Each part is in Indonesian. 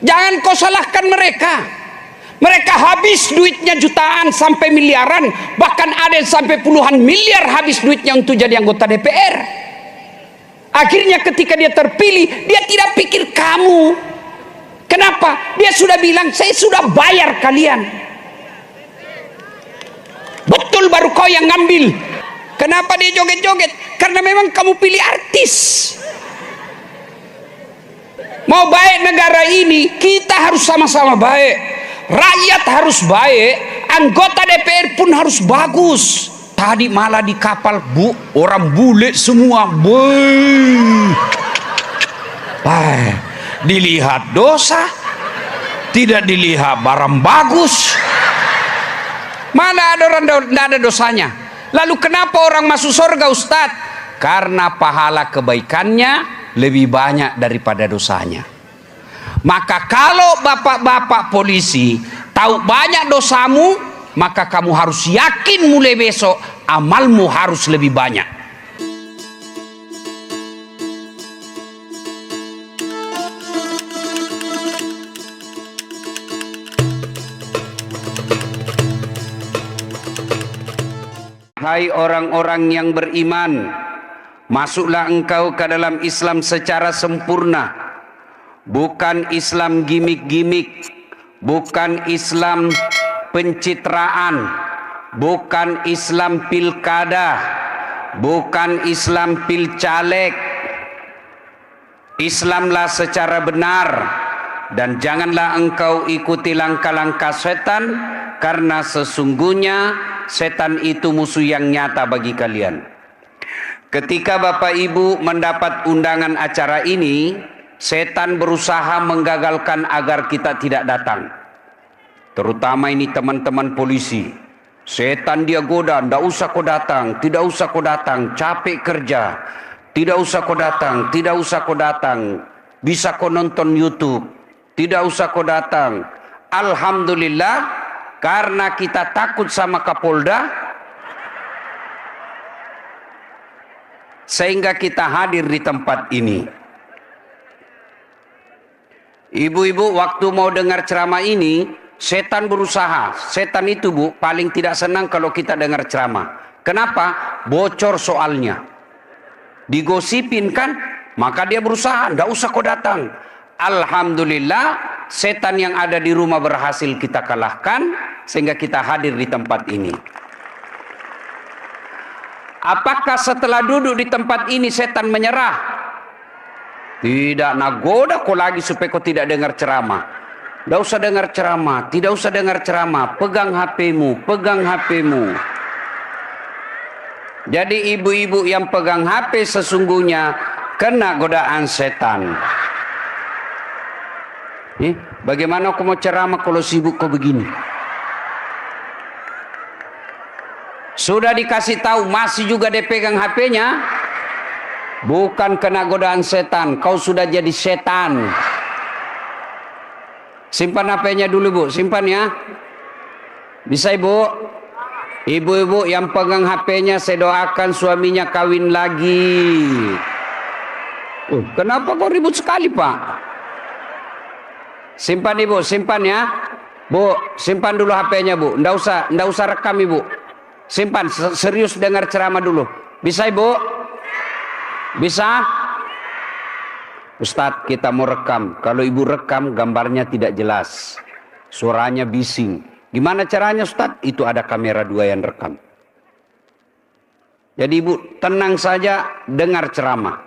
Jangan kau salahkan mereka. Mereka habis duitnya jutaan sampai miliaran, bahkan ada yang sampai puluhan miliar habis duitnya untuk jadi anggota DPR. Akhirnya ketika dia terpilih, dia tidak pikir kamu. Kenapa? Dia sudah bilang, saya sudah bayar kalian. Betul, baru kau yang ngambil. Kenapa dia joget-joget? Karena memang kamu pilih artis. Mau baik negara ini, kita harus sama-sama baik. Rakyat harus baik, anggota DPR pun harus bagus. Tadi malah di kapal, Bu, orang bule semua. Dilihat dosa, tidak dilihat barang bagus. Mana ada orang tidak ada dosanya? Lalu kenapa orang masuk surga, Ustadz? Karena pahala kebaikannya lebih banyak daripada dosanya. Maka kalau bapak-bapak polisi tahu banyak dosamu, maka kamu harus yakin mulai besok amalmu harus lebih banyak. Hai orang-orang yang beriman, masuklah engkau ke dalam Islam secara sempurna. Bukan Islam gimik-gimik, bukan Islam pencitraan, bukan Islam pilkada, bukan Islam pilcaleg. Islamlah secara benar, dan janganlah engkau ikuti langkah-langkah setan, karena sesungguhnya setan itu musuh yang nyata bagi kalian. Ketika Bapak Ibu mendapat undangan acara ini, setan berusaha menggagalkan agar kita tidak datang. Terutama ini teman-teman polisi. Setan dia goda, tidak usah kau datang, tidak usah kau datang, capek kerja. Tidak usah kau datang, tidak usah kau datang. Bisa kau nonton YouTube. Tidak usah kau datang. Alhamdulillah, karena kita takut sama Kapolda, sehingga kita hadir di tempat ini. Ibu-ibu, waktu mau dengar ceramah ini, setan berusaha. Setan itu, Bu, paling tidak senang kalau kita dengar ceramah. Kenapa? Bocor soalnya. Digosipin kan? Maka dia berusaha, tidak usah kau datang. Alhamdulillah, setan yang ada di rumah berhasil kita kalahkan, sehingga kita hadir di tempat ini. Apakah setelah duduk di tempat ini setan menyerah? Tidak, nagoda kau lagi supaya kau tidak dengar ceramah. Tidak usah dengar ceramah, tidak usah dengar ceramah. Pegang HP-mu, pegang HP-mu. Jadi ibu-ibu yang pegang HP sesungguhnya kena godaan setan. Bagaimana kau mau ceramah kalau sibuk kau begini? Sudah dikasih tahu masih juga dia pegang HP-nya. Bukan kena godaan setan, kau sudah jadi setan. Simpan HP-nya dulu, Bu, simpan ya. Bisa, Ibu? Ibu-ibu yang pegang HP-nya, saya doakan suaminya kawin lagi. Kenapa kau ribut sekali, Pak? Simpan, Ibu, simpan ya. Bu, simpan dulu HP-nya, Bu. Nggak usah rekam, Ibu. Simpan, serius dengar ceramah dulu. Bisa, Ibu? Bisa? Ustadz, kita mau rekam. Kalau ibu rekam, gambarnya tidak jelas. Suaranya bising. Gimana caranya, Ustadz? Itu ada kamera 2 yang rekam. Jadi ibu tenang saja dengar ceramah.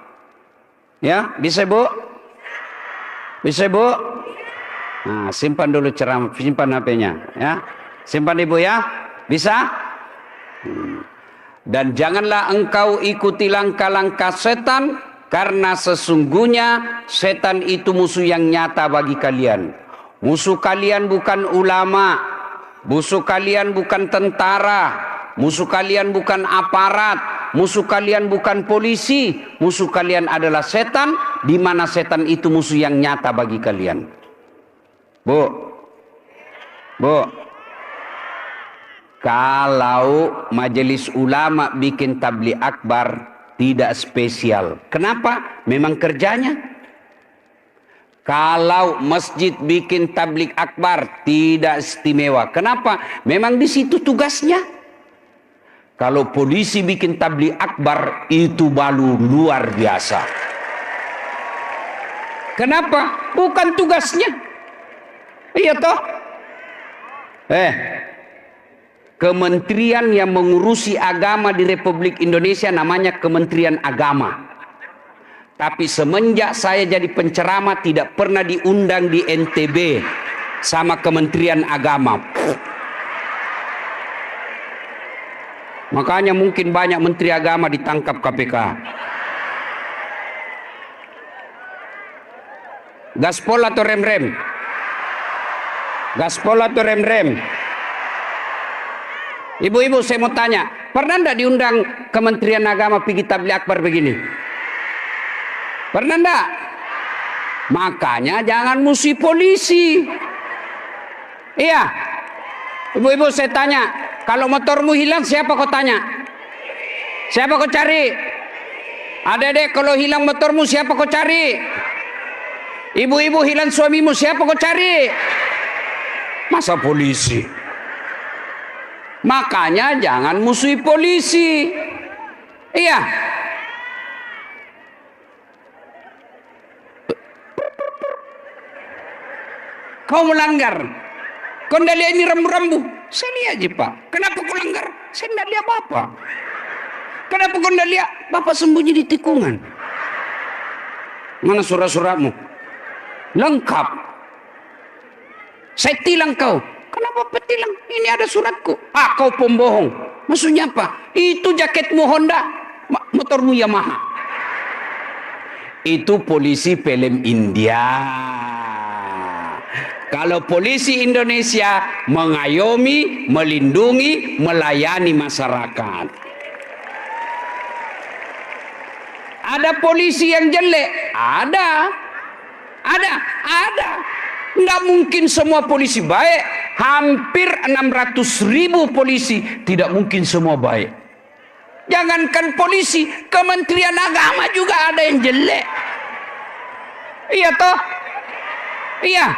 Ya, bisa, Bu? Bisa, Bu? Nah, simpan dulu ceramah, simpan HP-nya. Ya, simpan, Ibu ya. Bisa? Dan janganlah engkau ikuti langkah-langkah setan, karena sesungguhnya setan itu musuh yang nyata bagi kalian. Musuh kalian bukan ulama, musuh kalian bukan tentara, musuh kalian bukan aparat, musuh kalian bukan polisi, musuh kalian adalah setan, di mana setan itu musuh yang nyata bagi kalian. Bu, kalau majelis ulama bikin tabligh akbar tidak spesial. Kenapa? Memang kerjanya. Kalau masjid bikin tablik akbar tidak istimewa. Kenapa? Memang di situ tugasnya. Kalau polisi bikin tablik akbar itu baru luar biasa. Kenapa? Bukan tugasnya. Iya toh? Kementerian yang mengurusi agama di Republik Indonesia namanya Kementerian Agama. Tapi semenjak saya jadi penceramah tidak pernah diundang di NTB sama Kementerian Agama. Makanya mungkin banyak menteri agama ditangkap KPK. Gaspol atau rem-rem? Gaspol atau rem-rem? Ibu-ibu saya mau tanya, pernah enggak diundang Kementerian Agama pergi tabligh akbar begini? Pernah enggak? Makanya jangan musuh polisi. Iya. Ibu-ibu saya tanya, kalau motormu hilang siapa kau tanya? Siapa kau cari? Adek-adek kalau hilang motormu siapa kau cari? Ibu-ibu hilang suamimu siapa kau cari? Masa polisi? Makanya jangan musuhi polisi. Iya. Kau melanggar. Kau tidak lihat ini rambu-rambu? Saya lihat aja Pak. Kenapa kau langgar? Saya tidak lihat apa-apa. Kenapa kau tidak lihat? Bapak sembunyi di tikungan. Mana surat-suratmu? Lengkap. Saya tilang kau. Kenapa petilang? Ini ada suratku. Ah, kau pembohong. Maksudnya apa? Itu jaketmu Honda, motormu Yamaha. Itu polisi film India. Kalau polisi Indonesia mengayomi, melindungi, melayani masyarakat. Ada polisi yang jelek? Ada. Nggak mungkin semua polisi baik. Hampir 600.000 polisi, tidak mungkin semua baik. Jangankan polisi, Kementerian Agama juga ada yang jelek. Iya toh? Iya.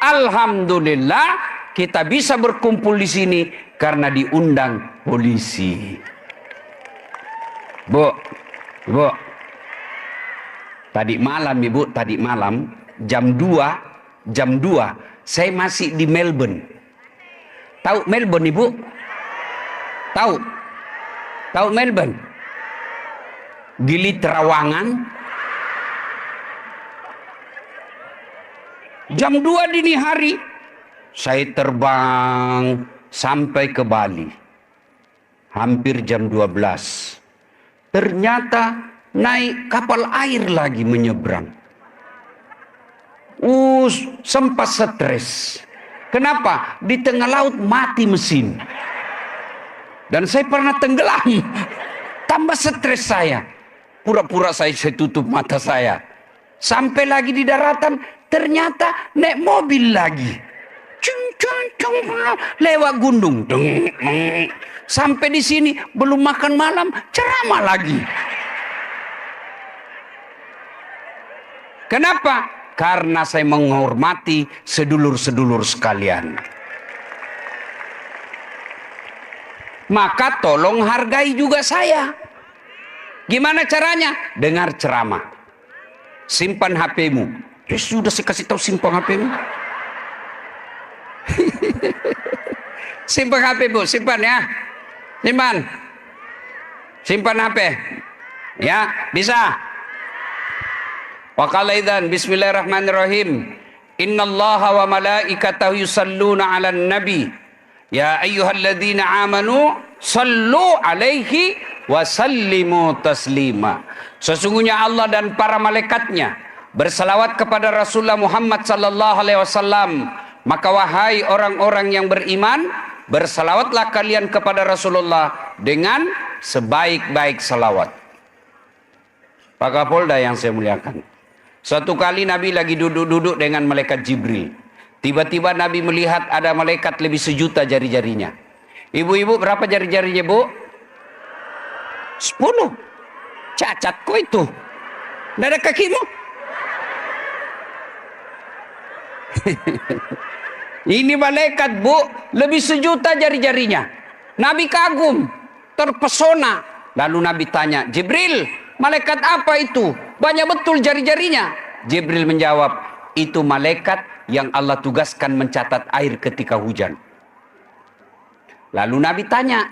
Alhamdulillah kita bisa berkumpul di sini karena diundang polisi. Bu. Tadi malam jam 2 saya masih di Melbourne. Tahu Melbourne Ibu? Tahu Melbourne? Gili Trawangan. Jam 2 dini hari saya terbang sampai ke Bali. Hampir jam 12. Ternyata naik kapal air lagi menyeberang. Sempat stres. Kenapa? Di tengah laut mati mesin. Dan saya pernah tenggelam. Tambah stres saya. Pura-pura saya tutup mata saya. Sampai lagi di daratan, ternyata naik mobil lagi. Lewat gunung. Sampai di sini belum makan malam, ceramah lagi. Kenapa? Karena saya menghormati sedulur-sedulur sekalian. Maka tolong hargai juga saya. Gimana caranya? Dengar ceramah. Simpan HP-mu. Sudah saya kasih tahu simpan HP-mu. Simpan HP Bu, simpan ya. Simpan HP. Ya, bisa. Wa qala idzan bismillahirrahmanirrahim. Innallaha wa malaikatahu yusalluna 'alan nabi. Ya ayyuhalladzina amanu sallu alaihi wa sallimu taslima. Sesungguhnya Allah dan para malaikatnya berselawat kepada Rasulullah Muhammad sallallahu alaihi wasallam. Maka wahai orang-orang yang beriman, berselawatlah kalian kepada Rasulullah dengan sebaik-baik selawat. Pak Kapolda yang saya muliakan. Suatu kali Nabi lagi duduk-duduk dengan malaikat Jibril. Tiba-tiba Nabi melihat ada malaikat lebih 1.000.000 jari-jarinya. Ibu-ibu berapa jari-jarinya Bu? 10. Cacat kok itu. Nggak ada kakimu? Ini malaikat, Bu, lebih 1.000.000 jari-jarinya. Nabi kagum, terpesona. Lalu Nabi tanya, Jibril, malaikat apa itu? Banyak betul jari-jarinya. Jibril menjawab, itu malaikat yang Allah tugaskan mencatat air ketika hujan. Lalu Nabi tanya,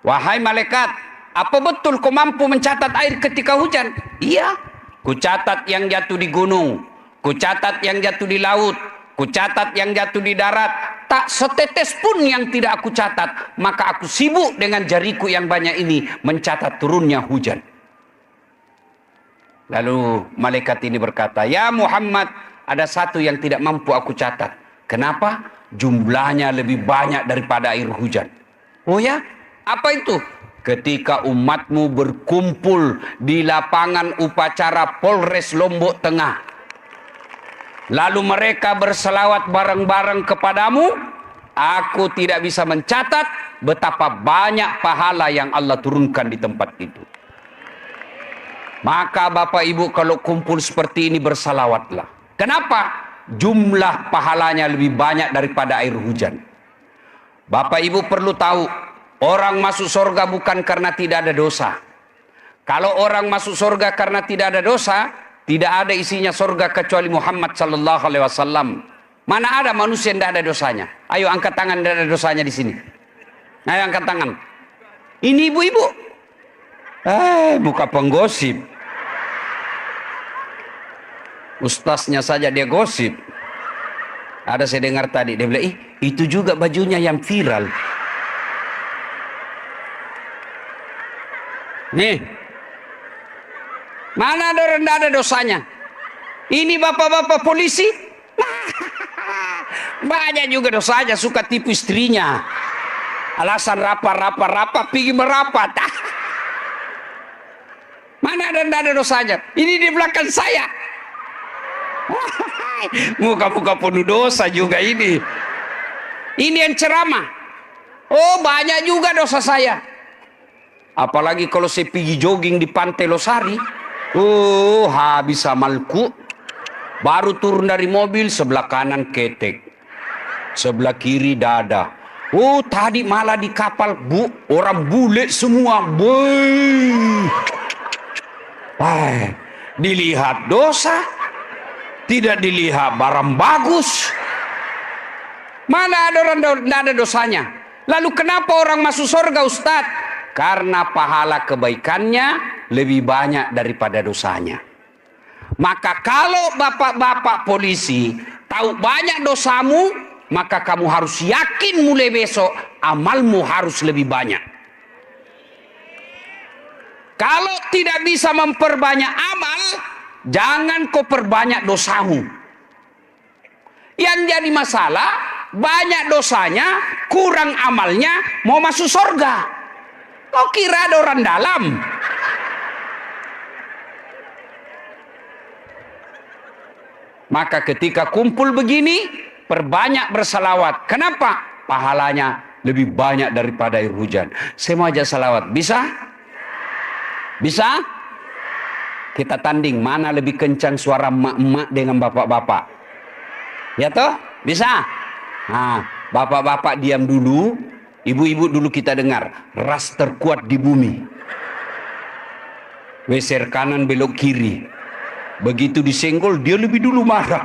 wahai malaikat, apa betul kau mampu mencatat air ketika hujan? Iya, ku catat yang jatuh di gunung, ku catat yang jatuh di laut, ku catat yang jatuh di darat. Tak setetes pun yang tidak aku catat. Maka aku sibuk dengan jariku yang banyak ini mencatat turunnya hujan. Lalu malaikat ini berkata, ya Muhammad, ada satu yang tidak mampu aku catat. Kenapa? Jumlahnya lebih banyak daripada air hujan. Oh ya? Apa itu? Ketika umatmu berkumpul di lapangan upacara Polres Lombok Tengah, lalu mereka berselawat bareng-bareng kepadamu, aku tidak bisa mencatat betapa banyak pahala yang Allah turunkan di tempat itu. Maka Bapak Ibu kalau kumpul seperti ini bersalawatlah. Kenapa? Jumlah pahalanya lebih banyak daripada air hujan. Bapak Ibu perlu tahu, orang masuk surga bukan karena tidak ada dosa. Kalau orang masuk surga karena tidak ada dosa, tidak ada isinya surga kecuali Muhammad sallallahu alaihi wasallam. Mana ada manusia yang tidak ada dosanya? Ayo angkat tangan tidak ada dosanya di sini. Ayo angkat tangan. Ini ibu-ibu. Buka penggosip. Ustaznya saja dia gosip. Ada saya dengar tadi, dia bilang, itu juga bajunya yang viral. Nih, mana ada orang tidak ada dosanya? Ini bapak-bapak polisi, banyak juga dosanya, suka tipu istrinya. Alasan rapa, pergi merapat. Mana ada tidak ada dosanya? Ini di belakang saya. Muka-muka penuh dosa juga ini. Ini yang ceramah. Oh, banyak juga dosa saya. Apalagi kalau saya pergi jogging di Pantai Losari. Oh, habis amalku. Baru turun dari mobil, sebelah kanan ketek, sebelah kiri dada. Oh, tadi malah di kapal, Bu, orang bule semua. Boy. Dilihat dosa, tidak dilihat barang bagus. Mana ada orang tidak ada dosanya? Lalu kenapa orang masuk surga, Ustaz? Karena pahala kebaikannya lebih banyak daripada dosanya. Maka kalau bapak-bapak polisi tahu banyak dosamu, maka kamu harus yakin mulai besok amalmu harus lebih banyak. Kalau tidak bisa memperbanyak amal, jangan kau perbanyak dosamu. Yang jadi masalah, banyak dosanya, kurang amalnya, mau masuk surga. Kau kira ada orang dalam? Maka ketika kumpul begini, perbanyak bersalawat. Kenapa? Pahalanya lebih banyak daripada air hujan. Saya mau aja salawat. Bisa? Bisa? Kita tanding mana lebih kencang suara emak-emak dengan bapak-bapak. Ya toh? Bisa? Nah, bapak-bapak diam dulu. Ibu-ibu dulu kita dengar. Ras terkuat di bumi. Geser kanan belok kiri. Begitu disenggol dia lebih dulu marah.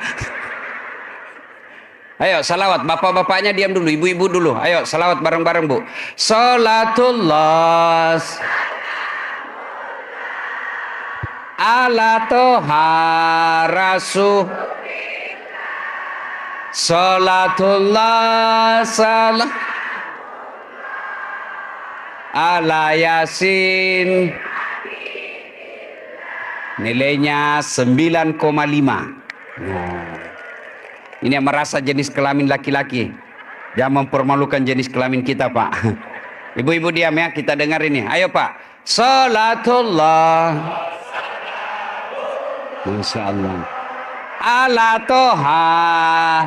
Ayo salawat, bapak-bapaknya diam dulu, ibu-ibu dulu. Ayo salawat bareng-bareng, Bu. Salatullah ala toha rasul. Salatullah salam ala yasin. Nilainya 9,5. Ini yang merasa jenis kelamin laki-laki. Jangan mempermalukan jenis kelamin kita, Pak. Ibu-ibu diam ya, kita dengar ini. Ayo, Pak. Salatullah. Masya Allah. Ala toha.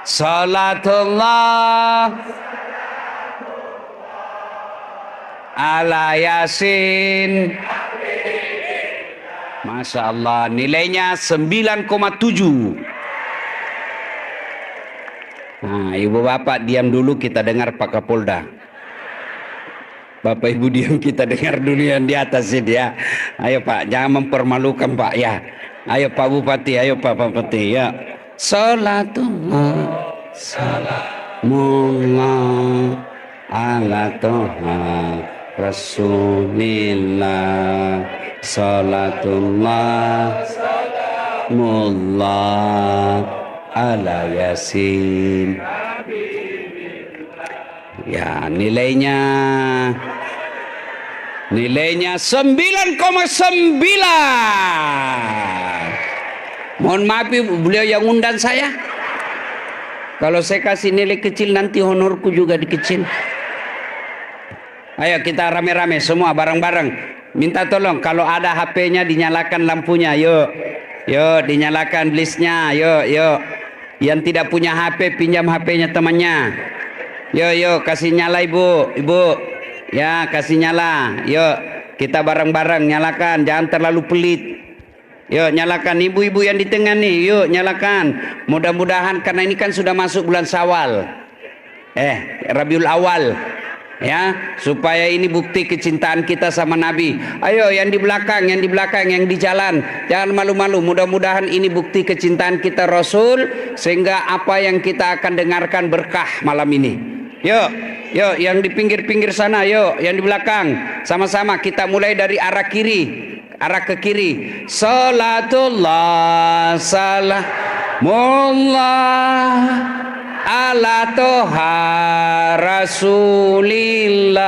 Salatullah. Ala yasin. Masya Allah, nilainya 9,7. Nah, ibu bapak diam dulu, kita dengar Pak Kapolda. Bapak ibu diam, kita dengar dulu yang di atas ini ya. Ayo Pak, jangan mempermalukan Pak ya. Ayo Pak Bupati, ayo Pak Bupati ya. Salatullah, salamullah ala toha Rasulillah. Salatullah, salamullah ala Yasin. Ya, nilainya 9,9. Mohon maaf beliau yang undang saya. Kalau saya kasih nilai kecil nanti honorku juga dikecil. Ayo kita rame-rame semua bareng-bareng. Minta tolong kalau ada HP-nya dinyalakan lampunya. Yuk. Yuk dinyalakan listnya. Yuk. Yang tidak punya HP pinjam HP-nya temannya. Yuk kasih nyala ibu. Ya kasih nyala. Yuk kita bareng-bareng nyalakan. Jangan terlalu pelit. Yuk nyalakan ibu-ibu yang di tengah nih. Yuk nyalakan. Mudah-mudahan karena ini kan sudah masuk bulan Syawal. Rabiul Awal. Ya, supaya ini bukti kecintaan kita sama Nabi. Ayo yang di belakang, yang di jalan, jangan malu-malu. Mudah-mudahan ini bukti kecintaan kita Rasul, sehingga apa yang kita akan dengarkan berkah malam ini. Yuk yang di pinggir-pinggir sana, yuk yang di belakang. Sama-sama kita mulai dari arah ke kiri. Salatullah salamullah ala toha Rasulillah.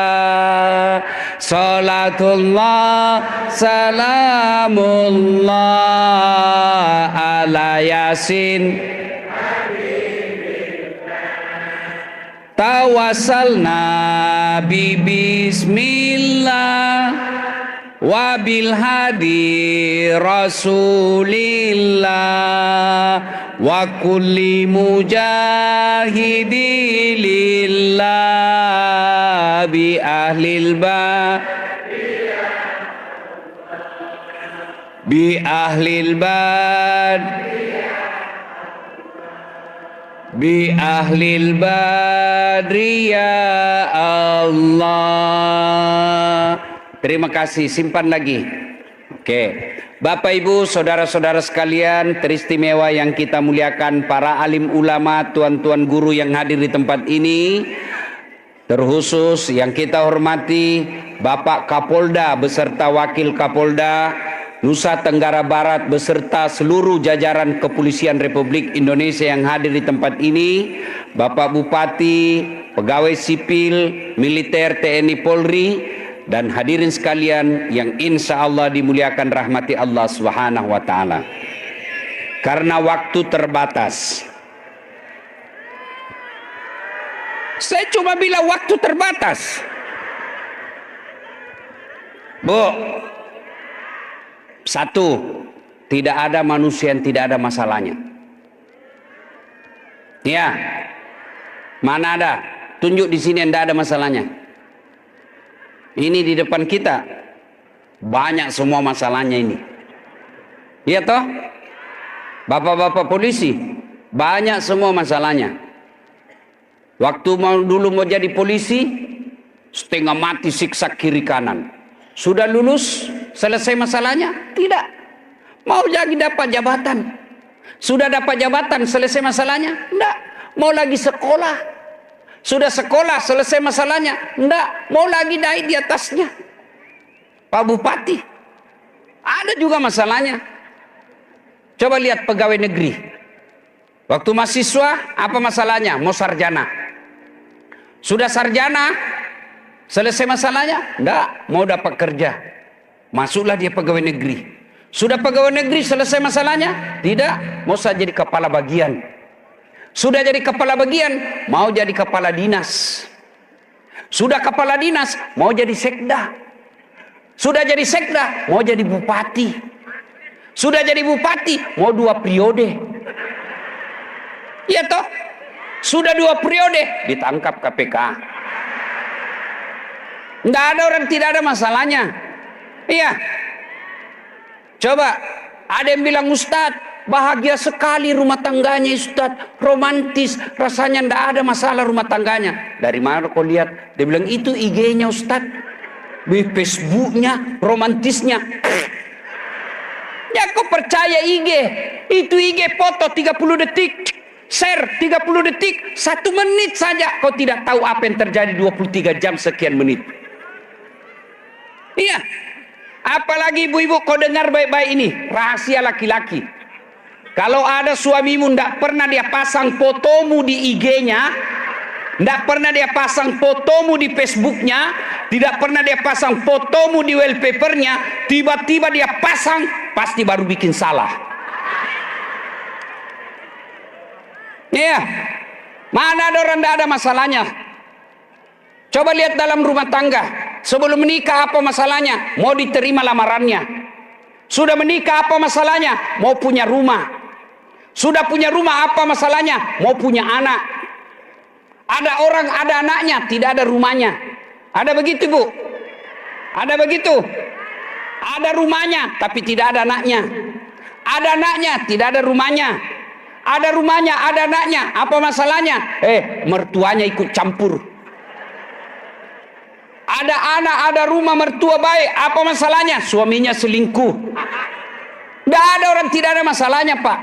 Salatullah salamullah ala Yasin. Tawassalna bi bismillah wabil hadi Rasulillah wa kulli mujahidi lillah bi ahlil badri ya Allah. Terima kasih, simpan lagi. Oke. Bapak Ibu, saudara-saudara sekalian, teristimewa yang kita muliakan, para alim ulama, tuan-tuan guru yang hadir di tempat ini, terkhusus yang kita hormati Bapak Kapolda beserta Wakil Kapolda Nusa Tenggara Barat beserta seluruh jajaran Kepolisian Republik Indonesia yang hadir di tempat ini, Bapak Bupati, pegawai sipil, militer, TNI, Polri, dan hadirin sekalian yang insya Allah dimuliakan rahmati Allah Subhanahu wa Ta'ala. Karena waktu terbatas, saya cuma bilang waktu terbatas. Bu, satu, tidak ada manusia yang tidak ada masalahnya. Ya, mana ada? Tunjuk di sini yang tidak ada masalahnya. Ini di depan kita banyak semua masalahnya ini. Iya toh? Bapak-bapak polisi banyak semua masalahnya. Waktu dulu mau jadi polisi setengah mati siksa kiri kanan. Sudah lulus selesai masalahnya? Tidak. Mau jadi dapat jabatan. Sudah dapat jabatan selesai masalahnya? Tidak. Mau lagi sekolah. Sudah sekolah selesai masalahnya? Enggak, mau lagi naik di atasnya. Pak Bupati, ada juga masalahnya. Coba lihat pegawai negeri. Waktu mahasiswa, apa masalahnya? Mau sarjana. Sudah sarjana, selesai masalahnya? Enggak, mau dapat kerja. Masuklah dia pegawai negeri. Sudah pegawai negeri, selesai masalahnya? Tidak, mau saja jadi kepala bagian. Sudah jadi kepala bagian, mau jadi kepala dinas. Sudah kepala dinas, mau jadi sekda. Sudah jadi sekda, mau jadi bupati. Sudah jadi bupati, mau 2 periode. Iya toh? Sudah 2 periode, ditangkap KPK. Tidak ada orang tidak ada masalahnya. Iya. Coba, ada yang bilang, Ustadz, bahagia sekali rumah tangganya Ustadz, romantis, rasanya ndak ada masalah rumah tangganya. Dari mana kau lihat? Dia bilang, itu IG-nya Ustadz, Facebooknya, romantisnya. Ya kau percaya IG? Itu IG foto 30 detik, share 30 detik, 1 menit saja. Kau tidak tahu apa yang terjadi 23 jam sekian menit. Iya. Apalagi ibu-ibu, kau dengar baik-baik ini, rahasia laki-laki. Kalau ada suamimu ndak pernah dia pasang fotomu di IG-nya, ndak pernah dia pasang fotomu di Facebooknya, tidak pernah dia pasang fotomu di wallpapernya, tiba-tiba dia pasang, pasti baru bikin salah. Iya. Mana ada orang ndak ada masalahnya? Coba lihat dalam rumah tangga. Sebelum menikah apa masalahnya? Mau diterima lamarannya. Sudah menikah apa masalahnya? Mau punya rumah. Sudah punya rumah apa masalahnya? Mau punya anak. Ada orang ada anaknya, tidak ada rumahnya. Ada begitu, Bu? Ada begitu? Ada rumahnya, tapi tidak ada anaknya. Ada anaknya, tidak ada rumahnya. Ada rumahnya, ada anaknya. Apa masalahnya? Mertuanya ikut campur. Ada anak, ada rumah, mertua baik. Apa masalahnya? Suaminya selingkuh. Tidak ada orang tidak ada masalahnya, Pak.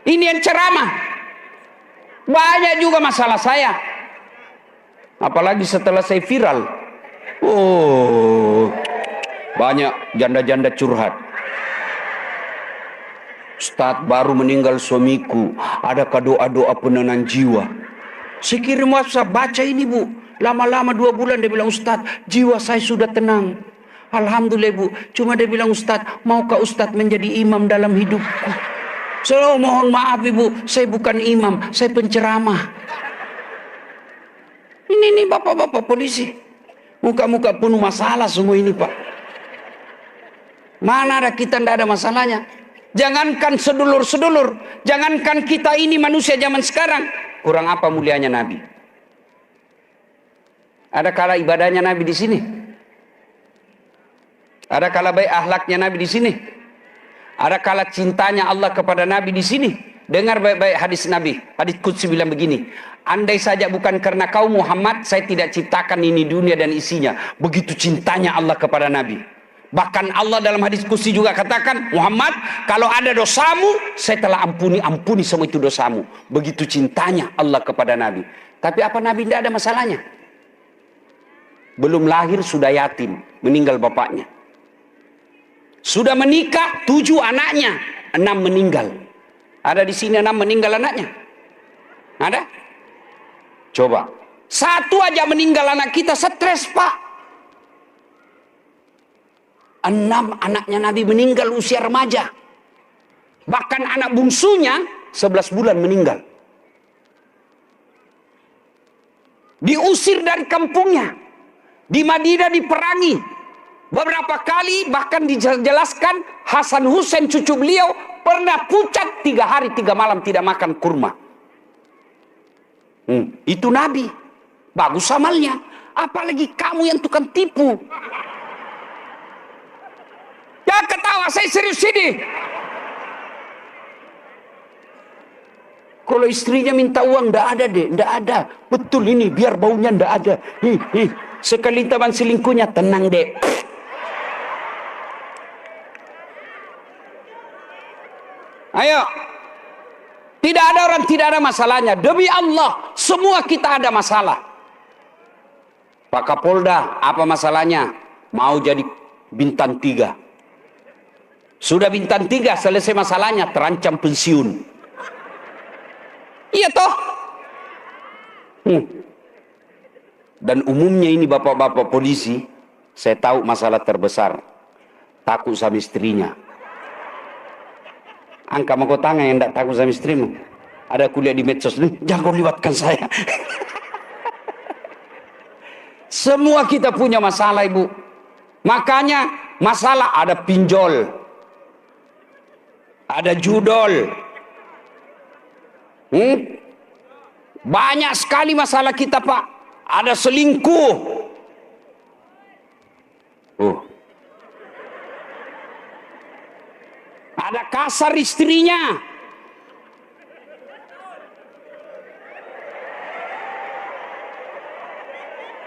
Ini yang ceramah. Banyak juga masalah saya. Apalagi setelah saya viral. Oh, banyak janda-janda curhat. Ustadz, baru meninggal suamiku. Adakah doa-doa penenang jiwa? Saya kirim WhatsApp, baca ini, Bu. Lama-lama 2 bulan dia bilang, Ustadz, jiwa saya sudah tenang. Alhamdulillah, Bu. Cuma dia bilang, Ustadz, maukah Ustadz menjadi imam dalam hidupku? So, mohon maaf Ibu, saya bukan imam, saya penceramah. Ini bapak-bapak polisi. Muka-muka penuh masalah semua ini, Pak. Mana ada kita tidak ada masalahnya? Jangankan sedulur-sedulur, jangankan kita ini manusia zaman sekarang. Kurang apa mulianya Nabi? Ada kala ibadahnya Nabi di sini. Ada kala baik akhlaknya Nabi di sini. Ada kala cintanya Allah kepada Nabi di sini. Dengar baik-baik hadis Nabi. Hadis Qudsi bilang begini. Andai saja bukan karena kau Muhammad, saya tidak ciptakan ini dunia dan isinya. Begitu cintanya Allah kepada Nabi. Bahkan Allah dalam hadis Qudsi juga katakan, Muhammad, kalau ada dosamu, saya telah ampuni semua itu dosamu. Begitu cintanya Allah kepada Nabi. Tapi apa Nabi tidak ada masalahnya? Belum lahir sudah yatim, meninggal bapaknya. Sudah menikah 7 anaknya, 6 meninggal. Ada di sini 6 meninggal anaknya? Ada? Coba. 1 aja meninggal anak kita, stres, Pak. 6 anaknya Nabi meninggal usia remaja. Bahkan anak bungsunya 11 bulan meninggal. Diusir dari kampungnya. Di Madinah diperangi. Beberapa kali bahkan dijelaskan Hasan Hussein cucu beliau pernah pucat 3 hari 3 malam tidak makan kurma. Itu Nabi. Bagus amalnya. Apalagi kamu yang tukang tipu. Ya ketawa, saya serius ini. Kalau istrinya minta uang, ndak ada deh, ndak ada. Betul ini, biar baunya ndak ada. Sekali teman selingkuhnya, tenang deh. Ayo. Tidak ada orang tidak ada masalahnya. Demi Allah, semua kita ada masalah. Pak Kapolda, apa masalahnya? Mau jadi bintang 3. Sudah bintang 3, selesai masalahnya, terancam pensiun. Iya toh? Dan umumnya ini bapak-bapak polisi, saya tahu masalah terbesar. Takut sama istrinya. Angka mau tangan yang tidak takut sama istrimu. Ada kuliah di medsos, jangan libatkan saya. Semua kita punya masalah, Ibu. Makanya masalah ada pinjol. Ada judol. Banyak sekali masalah kita, Pak. Ada selingkuh. Ada kasar istrinya.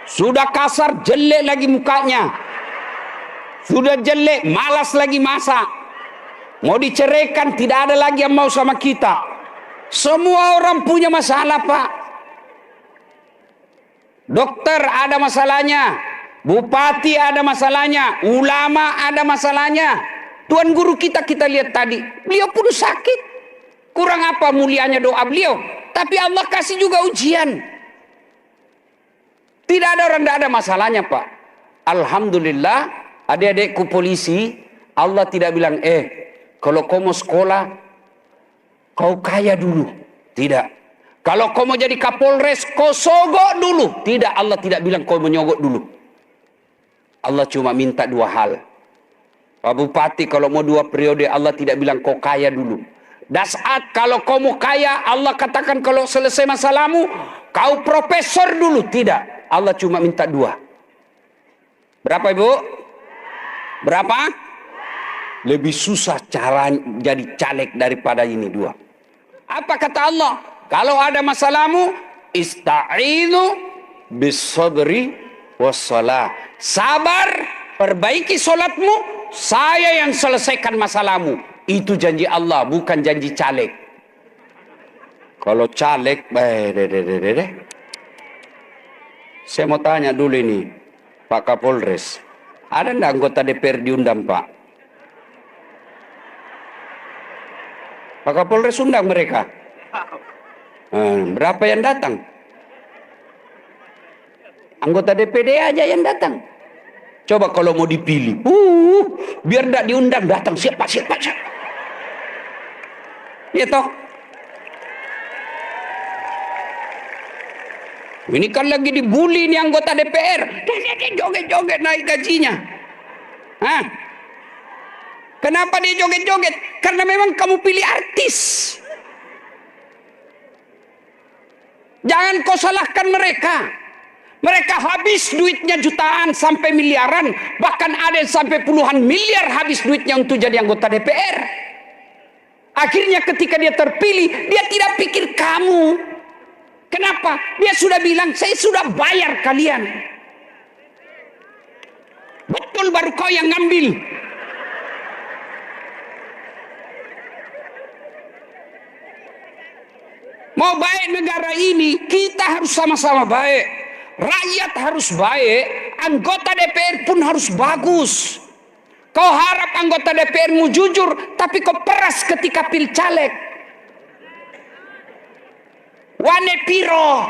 Sudah kasar, jelek lagi mukanya. Sudah jelek, malas lagi masak. Mau diceraikan, tidak ada lagi yang mau sama kita. Semua orang punya masalah, Pak. Dokter ada masalahnya. Bupati ada masalahnya. Ulama ada masalahnya. Tuan guru kita lihat tadi. Beliau pun sakit. Kurang apa mulianya doa beliau. Tapi Allah kasih juga ujian. Tidak ada orang tidak ada masalahnya, Pak. Alhamdulillah, adik-adikku polisi, Allah tidak bilang, kalau kau mau sekolah, kau kaya dulu. Tidak. Kalau kau mau jadi Kapolres, kau sogok dulu. Tidak, Allah tidak bilang kau menyogok dulu. Allah cuma minta dua hal. Pak Bupati kalau mau 2 periode, Allah tidak bilang kau kaya dulu. Dan saat kalau kau mau kaya, Allah katakan kalau selesai masalahmu, kau profesor dulu. Tidak. Allah cuma minta 2. Berapa, Ibu? Berapa? Lebih susah cara jadi caleg daripada ini 2. Apa kata Allah? Kalau ada masalahmu, ista'inu bis-sabri was-salah. Sabar, perbaiki solatmu, saya yang selesaikan masalahmu. Itu janji Allah, bukan janji caleg. Kalau caleg, saya mau tanya dulu ini, Pak Kapolres, ada enggak anggota DPR diundang, Pak? Pak Kapolres undang mereka? Berapa yang datang? Anggota DPD aja yang datang. Coba kalau mau dipilih, biar enggak diundang, datang siapa. Ya toh? Ini kan lagi dibully nih anggota DPR. Joget-joget naik gajinya. Hah? Kenapa dia joget-joget? Karena memang kamu pilih artis. Jangan kau salahkan mereka. Mereka habis duitnya jutaan sampai miliaran. Bahkan ada yang sampai puluhan miliar habis duitnya untuk jadi anggota DPR. Akhirnya ketika dia terpilih, dia tidak pikir kamu. Kenapa? Dia sudah bilang, saya sudah bayar kalian. Betul, baru kau yang ngambil. Mau baik negara ini, kita harus sama-sama baik. Rakyat harus baik, anggota DPR pun harus bagus. Kau harap anggota DPR-mu jujur, tapi kau peras ketika pilih caleg. Wane piro.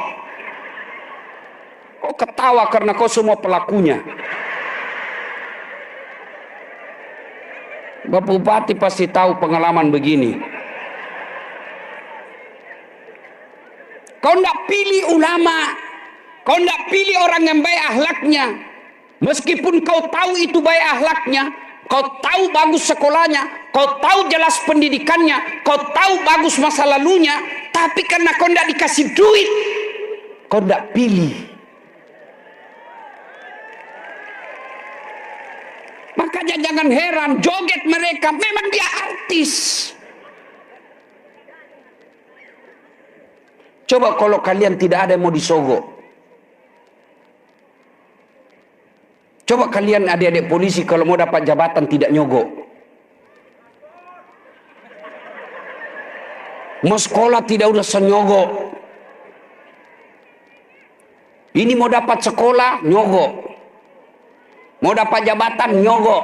Kau ketawa karena kau semua pelakunya. Bapak Bupati pasti tahu pengalaman begini. Kau tidak pilih ulama. Kau tidak pilih orang yang baik akhlaknya. Meskipun kau tahu itu baik akhlaknya. Kau tahu bagus sekolahnya. Kau tahu jelas pendidikannya. Kau tahu bagus masa lalunya. Tapi karena kau tidak dikasih duit, kau tidak pilih. Makanya jangan heran joget mereka. Memang dia artis. Coba kalau kalian tidak ada yang mau disogok. Coba kalian adik-adik polisi kalau mau dapat jabatan tidak nyogok. Mau sekolah tidak udah senyogok. Ini mau dapat sekolah nyogok. Mau dapat jabatan nyogok.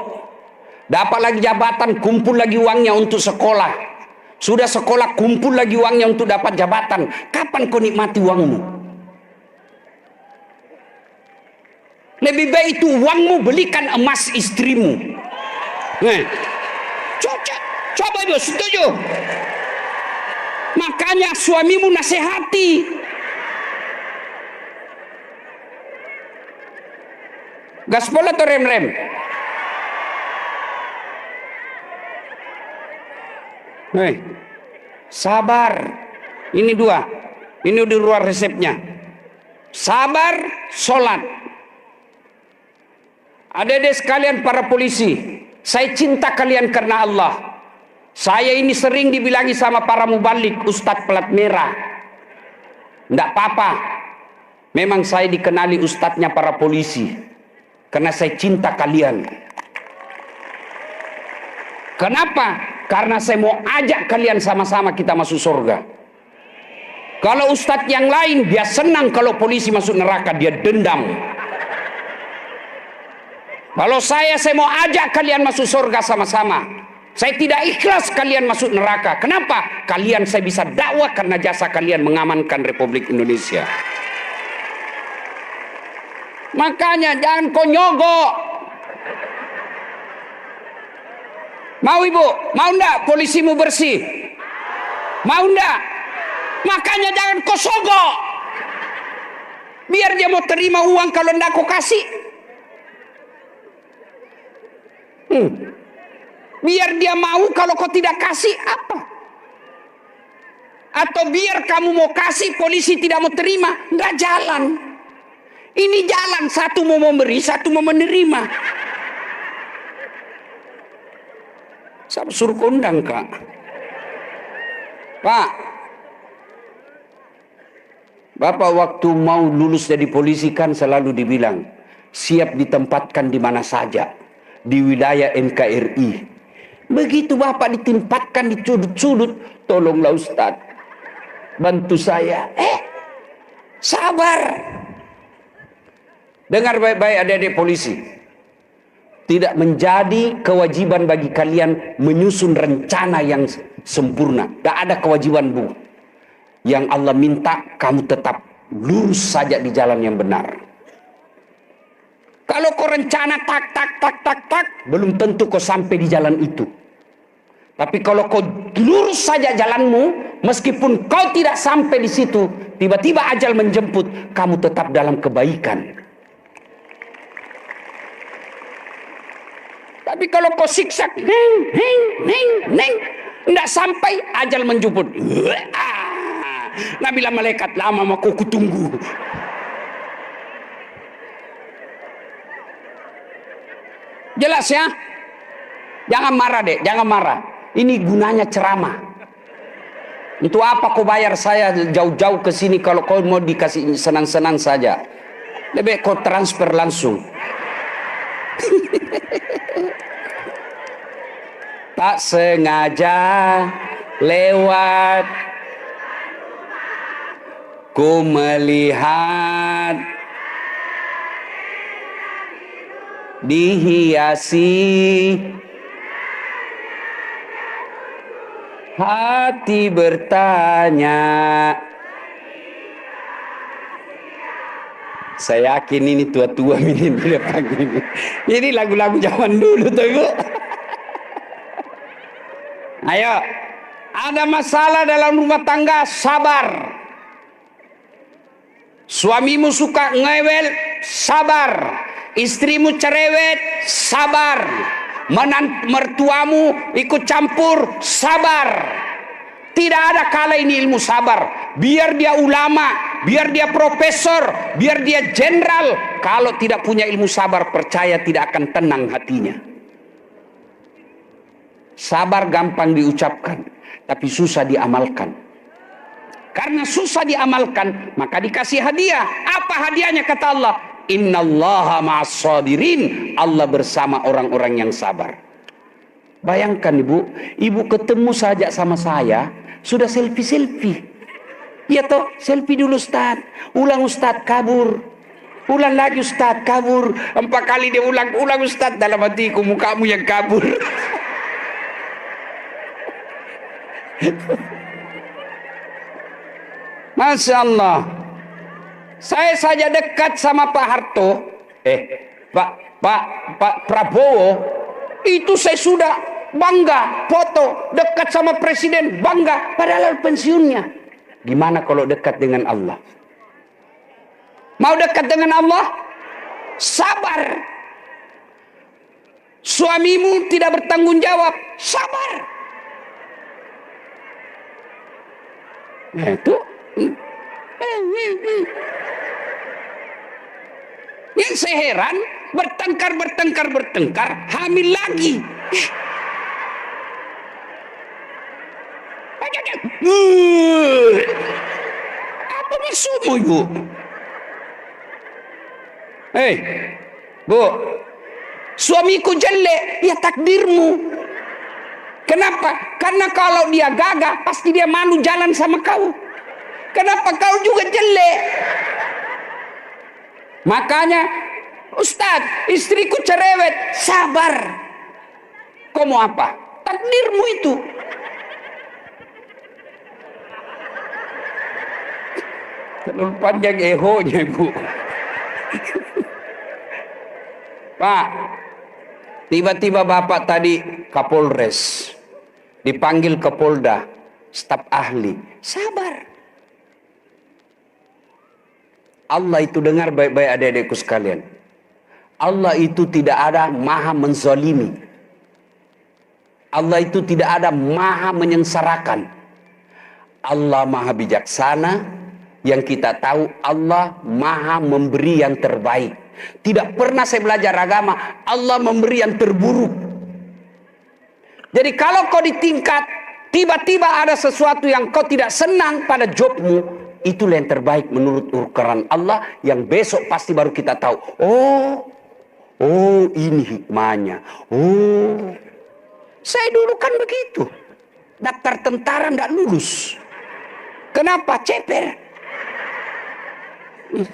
Dapat lagi jabatan kumpul lagi uangnya untuk sekolah. Sudah sekolah kumpul lagi uangnya untuk dapat jabatan. Kapan kau nikmati uangmu? Lebih baik itu uangmu belikan emas istrimu. Coba Ibu, setuju? Makanya suamimu nasihati. Gaspol atau rem-rem? Sabar. Ini 2. Ini di luar resepnya. Sabar, sholat. Adik-adik sekalian para polisi, saya cinta kalian karena Allah. Saya ini sering dibilangi sama para mubalik, Ustadz pelat merah. Tidak apa-apa. Memang saya dikenali ustadznya para polisi. Karena saya cinta kalian. Kenapa? Karena saya mau ajak kalian sama-sama kita masuk surga. Kalau ustadz yang lain, dia senang kalau polisi masuk neraka, dia dendam. Kalau saya mau ajak kalian masuk surga sama-sama. Saya tidak ikhlas kalian masuk neraka. Kenapa? Kalian saya bisa dakwah karena jasa kalian mengamankan Republik Indonesia. Makanya jangan kau nyogok. Mau ibu? Mau enggak polisimu bersih? Mau enggak? Makanya jangan kau sogok. Biar dia mau terima uang kalau enggak kau kasih. Biar dia mau kalau kau tidak kasih apa? Atau biar kamu mau kasih polisi tidak mau terima, nggak jalan. Ini jalan, satu mau memberi, satu mau menerima. Saya suruh kondang kak. Pak, Bapak waktu mau lulus jadi polisi kan selalu dibilang siap ditempatkan di mana saja di wilayah NKRI. Begitu Bapak ditempatkan di sudut-sudut, tolonglah Ustadz, bantu saya. Sabar. Dengar baik-baik adik-adik polisi. Tidak menjadi kewajiban bagi kalian menyusun rencana yang sempurna. Tidak ada kewajiban bu. Yang Allah minta kamu tetap lurus saja di jalan yang benar. Kalau kau rencana tak, belum tentu kau sampai di jalan itu. Tapi kalau kau lurus saja jalanmu, meskipun kau tidak sampai di situ, tiba-tiba ajal menjemput, kamu tetap dalam kebaikan. Tapi kalau kau siksak, neng, tidak sampai ajal menjemput. Nabilah malaikat lama mau kau kutunggu. Jelas ya? Jangan marah deh, jangan marah. Ini gunanya ceramah. Untuk apa kau bayar saya jauh-jauh ke sini kalau kau mau dikasih senang-senang saja? Lebih kau transfer langsung. Tak sengaja lewat, ku melihat dihiasi, hati bertanya. Saya yakin ini tua-tua ini di depan ini. Ini lagu-lagu zaman dulu tuh ibu. Ayo, ada masalah dalam rumah tangga, sabar. Suamimu suka ngewel, sabar. Istrimu cerewet, sabar. Mertuamu ikut campur, sabar. Tidak ada kala ini ilmu sabar. Biar dia ulama, biar dia profesor, biar dia jenderal, kalau tidak punya ilmu sabar, percaya tidak akan tenang hatinya. Sabar gampang diucapkan, tapi susah diamalkan. Karena susah diamalkan, maka dikasih hadiah. Apa hadiahnya kata Allah? Innallaha ma'as-sabirin. Allah bersama orang-orang yang sabar. Bayangkan ibu ketemu saja sama saya, sudah selfie-selfie. Ya toh, selfie dulu Ustaz. Ulang Ustaz, kabur. Ulang lagi Ustaz, kabur. 4 kali dia ulang Ustaz. Dalam hatiku, mukamu yang kabur. Masya Allah. Saya saja dekat sama Pak Harto, Pak Prabowo, itu saya sudah bangga, foto dekat sama presiden, bangga, padahal pensiunnya. Gimana kalau dekat dengan Allah? Mau dekat dengan Allah? Sabar. Suamimu tidak bertanggung jawab, sabar. Nah, itu yang saya heran, bertengkar, hamil lagi. Apa maksudmu, Ibu? Hei, Bu, suamiku jelek, ya takdirmu. Kenapa? Karena kalau dia gagah, pasti dia malu jalan sama kau. Kenapa kau juga jelek? Makanya, Ustadz, istriku cerewet, sabar. Kau mau apa? Takdirmu itu. Terlalu panjang ehonya, Bu. Pak, tiba-tiba Bapak tadi Kapolres, dipanggil ke Polda, staf ahli. Sabar. Allah itu, dengar baik-baik adik-adikku sekalian. Allah itu tidak ada maha menzalimi. Allah itu tidak ada maha menyengsarakan. Allah maha bijaksana. Yang kita tahu Allah maha memberi yang terbaik. Tidak pernah saya belajar agama Allah memberi yang terburuk. Jadi kalau kau di tingkat tiba-tiba ada sesuatu yang kau tidak senang pada jobmu, itulah yang terbaik menurut ukuran Allah, yang besok pasti baru kita tahu. Oh ini hikmahnya. Oh, saya dulu kan begitu. Daftar tentara tidak lulus. Kenapa? Ceper.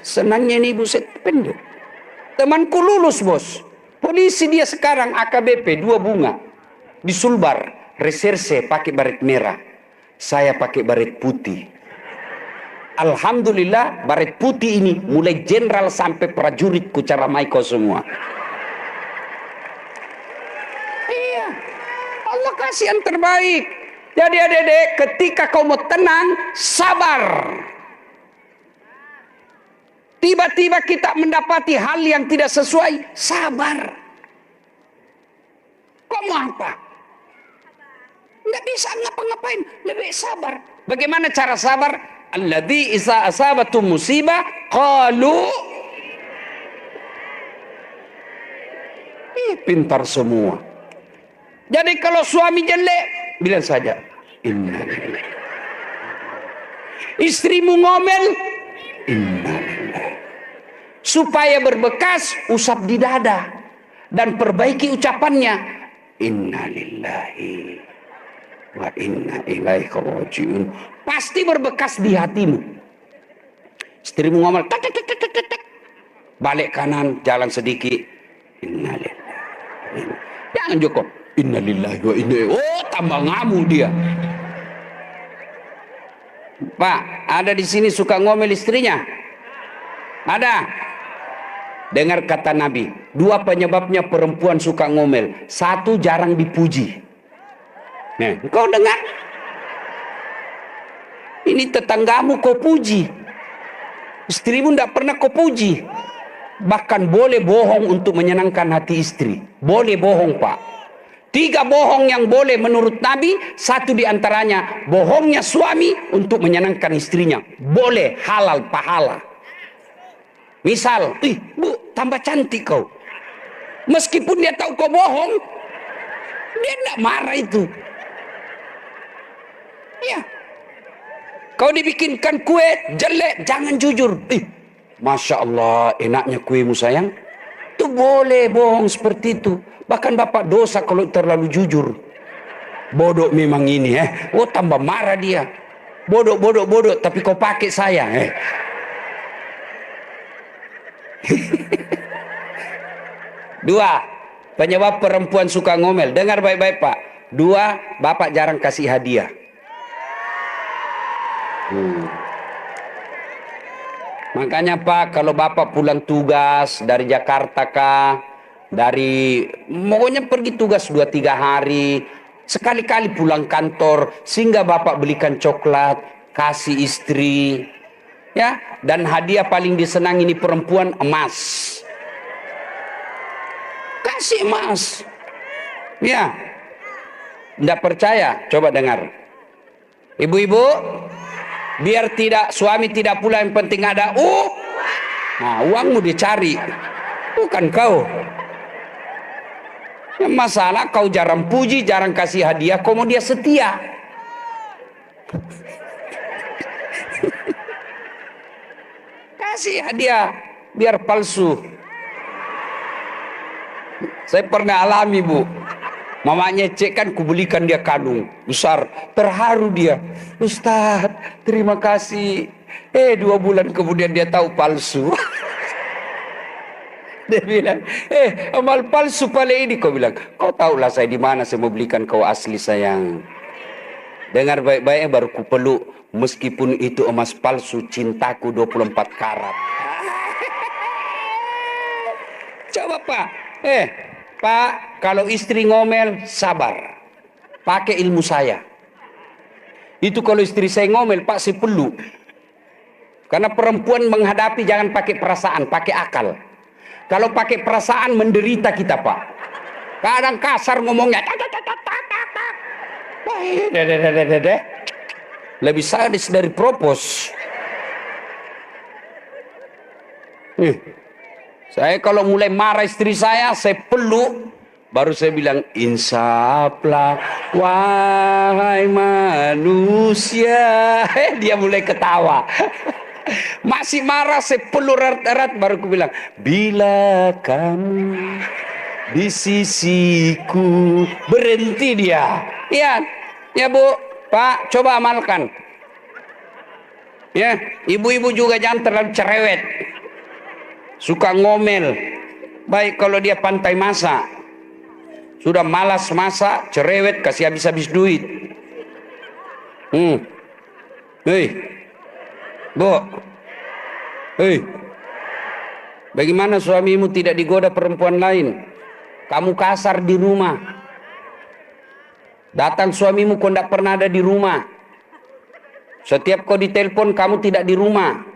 Senangnya ini Ibu saya pendek. Temanku lulus, bos. Polisi dia sekarang AKBP 2 bunga. Di Sulbar, reserse pakai baret merah. Saya pakai baret putih. Alhamdulillah baret putih ini mulai jenderal sampai prajurit ku caramai kau semua. Iya. Allah kasih yang terbaik. Jadi adik-adik, ketika kau mau tenang, sabar. Tiba-tiba kita mendapati hal yang tidak sesuai, sabar. Kau mau apa? Nggak bisa ngapa-ngapain, lebih sabar. Bagaimana cara sabar? Alladzi iza asabatu musibah qalu. Pintar semua. Jadi kalau suami jelek, bilang saja inna lillahi. Istrimu ngomel, inna lillahi. Supaya berbekas, usap di dada dan perbaiki ucapannya, inna lillahi wa inna ilaihi rajiun. Pasti berbekas di hatimu. Istrimu ngomel, tek, balik kanan, jalan sedikit, inna lillahi. Jangan Joko, inna lillahi wa inna ilaihi. Oh, tambah ngamuk dia. Pak, ada di sini suka ngomel istrinya? Ada. Dengar kata Nabi, 2 penyebabnya perempuan suka ngomel. 1, jarang dipuji. Nah, kau dengar? Ini tetanggamu kau puji. Istrimu tidak pernah kau puji. Bahkan boleh bohong untuk menyenangkan hati istri. Boleh bohong, Pak. 3 bohong yang boleh menurut Nabi. 1 diantaranya bohongnya suami untuk menyenangkan istrinya. Boleh, halal, pahala. Misal, Bu, tambah cantik kau. Meskipun dia tahu kau bohong, dia tidak marah itu. Ya. Kau dibikinkan kue jelek, jangan jujur. Masya Allah, enaknya kuemu sayang. Itu boleh bohong seperti itu. Bahkan Bapak dosa kalau terlalu jujur. Bodoh memang ini, Oh, tambah marah dia. Bodoh, tapi kau pakai saya, 2, penyebab perempuan suka ngomel. Dengar baik-baik, Pak. 2, Bapak jarang kasih hadiah. Makanya Pak, kalau Bapak pulang tugas dari Jakarta kah, pokoknya pergi tugas 2-3 hari, sekali-kali pulang kantor, sehingga Bapak belikan coklat, kasih istri. Ya, dan hadiah paling disenangi ini perempuan, emas. Kasih emas. Ya. Tidak percaya? Coba dengar. Ibu-ibu, biar suami tidak pula yang penting ada nah, uangmu dicari. Bukan kau. Yang masalah kau jarang puji, jarang kasih hadiah, kau mau dia setia. Kasih hadiah biar palsu. Saya pernah alami, Bu. Mamanya cek kan, kubelikan dia kalung besar. Terharu dia. Ustaz, terima kasih. 2 bulan kemudian dia tahu palsu. Dia bilang, amal palsu pada ini. Kau bilang, kau tahulah saya di mana saya mau belikan kau asli, sayang. Dengar baik-baik baru ku peluk. Meskipun itu emas palsu, cintaku 24 karat. Coba Pak. Pak, kalau istri ngomel, sabar. Pakai ilmu saya. Itu kalau istri saya ngomel, Pak, saya peluk. Karena perempuan menghadapi jangan pakai perasaan, pakai akal. Kalau pakai perasaan menderita kita, Pak. Kadang kasar ngomongnya. Lebih sadis dari propos. Saya kalau mulai marah istri saya peluk. Baru saya bilang, insaflah wahai manusia. Dia mulai ketawa. Masih marah, saya peluk erat-erat. Baru aku bilang, bila kamu di sisiku. Berhenti dia. Iya, ya Bu, Pak, coba amalkan. Ya, ibu-ibu juga jangan terlalu cerewet. Suka ngomel. Baik kalau dia pandai masak. Sudah malas masak, cerewet, kasih habis-habis duit. Hei, Bu. Hei, bagaimana suamimu tidak digoda perempuan lain? Kamu kasar di rumah. Datang suamimu kau tidak pernah ada di rumah. Setiap kau ditelepon kamu tidak di rumah.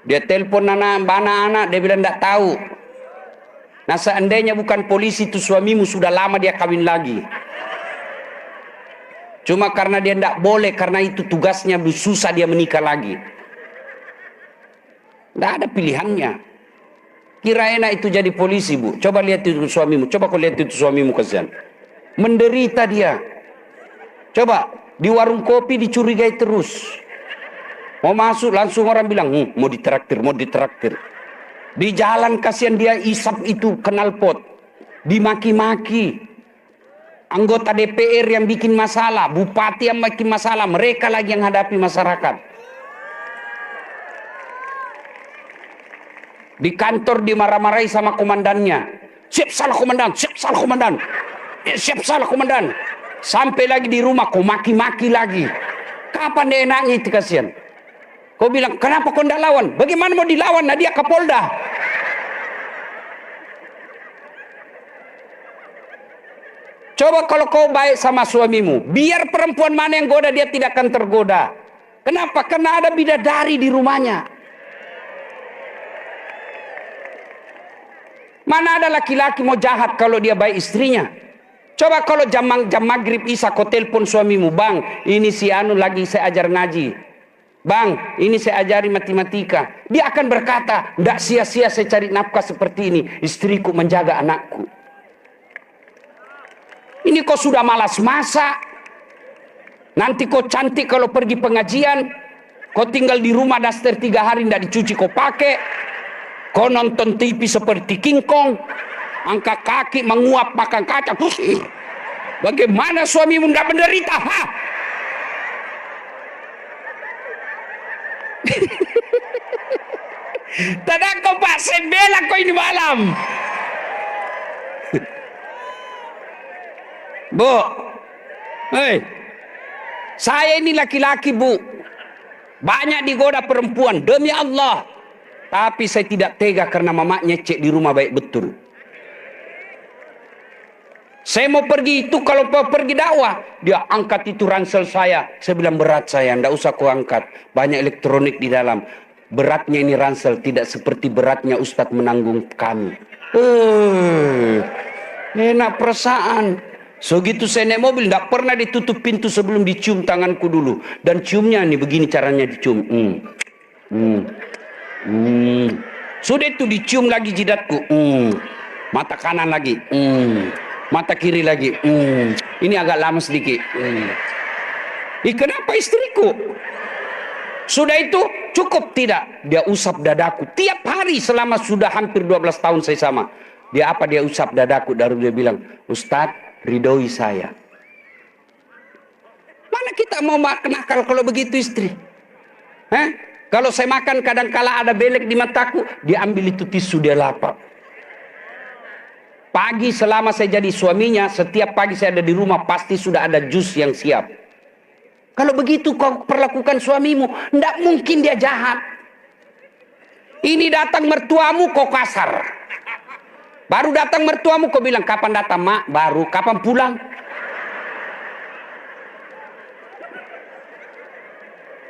Dia telepon anak-anak, dia bilang tidak tahu. Nah seandainya bukan polisi itu suamimu sudah lama dia kawin lagi. Cuma karena dia tidak boleh, karena itu tugasnya, susah dia menikah lagi. Tidak ada pilihannya. Kira enak itu jadi polisi, Bu. Coba lihat itu suamimu, coba kau lihat itu suamimu kasihan. Menderita dia. Coba di warung kopi dicurigai terus. Mau masuk langsung orang bilang, mau ditraktir, mau ditraktir. Di jalan kasihan dia isap itu knalpot. Dimaki-maki. Anggota DPR yang bikin masalah, bupati yang bikin masalah, mereka lagi yang hadapi masyarakat. Di kantor dimarah-marahi sama komandannya. Siap salah komandan, siap salah komandan. Siap salah komandan. Sampai lagi di rumah kau maki-maki lagi. Kapan dia enaknya itu kasihan? Kau bilang, kenapa kau tidak lawan? Bagaimana mau dilawan? Nah dia Kapolda. Coba kalau kau baik sama suamimu, biar perempuan mana yang goda, dia tidak akan tergoda. Kenapa? Karena ada bidadari di rumahnya. Mana ada laki-laki mau jahat kalau dia baik istrinya? Coba kalau jam maghrib isya kau telepon suamimu, bang, ini si Anu lagi saya ajar ngaji. Bang, ini saya ajari matematika. Dia akan berkata, tidak sia-sia saya cari nafkah seperti ini. Istriku menjaga anakku. Ini kau sudah malas masak. Nanti kau cantik kalau pergi pengajian. Kau tinggal di rumah daster 3 hari tidak dicuci kau pakai. Kau nonton TV seperti King Kong. Angkat kaki menguap makan kacang. Bagaimana suamimu tidak menderita? Ha? Tenang kau Pak, saya bela kau ini malam. Bu, saya ini laki-laki, Bu. Banyak digoda perempuan, demi Allah. Tapi saya tidak tega karena mamanya cek di rumah baik betul. Saya mau pergi itu, kalau mau pergi dakwah, dia angkat itu ransel saya. Saya bilang, berat saya, tidak usah kau angkat. Banyak elektronik di dalam. Beratnya ini ransel, tidak seperti beratnya Ustadz menanggung kami. Enak perasaan. So gitu saya naik mobil, tidak pernah ditutup pintu sebelum dicium tanganku dulu. Dan ciumnya nih, begini caranya dicium. Sudah itu dicium lagi jidatku. Mata kanan lagi. Mata kiri lagi. Ini agak lama sedikit. Kenapa istriku? Sudah itu cukup tidak? Dia usap dadaku tiap hari selama sudah hampir 12 tahun saya sama. Dia apa? Dia usap dadaku, baru dia bilang, Ustadz, ridhoi saya. Mana kita mau nakal kalau begitu istri? Kalau saya makan kadang-kala ada belek di mataku, dia ambil itu tisu, dia lapar. Pagi selama saya jadi suaminya, setiap pagi saya ada di rumah pasti sudah ada jus yang siap. Kalau begitu kau perlakukan suamimu, tidak mungkin dia jahat. Ini datang mertuamu kau kasar. Baru datang mertuamu kau bilang, kapan datang mak? Baru, kapan pulang?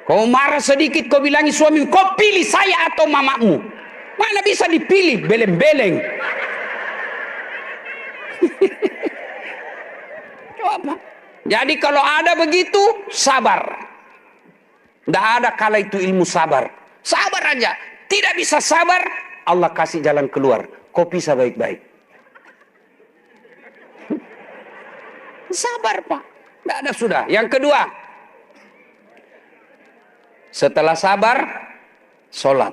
Kau marah sedikit kau bilangi suamimu, kau pilih saya atau mamamu? Mana bisa dipilih, beleng-beleng. Coba. Jadi kalau ada begitu, sabar. Tidak ada kala itu ilmu sabar. Sabar aja. Tidak bisa sabar, Allah kasih jalan keluar. Kau pisah baik-baik. Sabar Pak. Tidak ada sudah. Yang kedua, setelah sabar, sholat.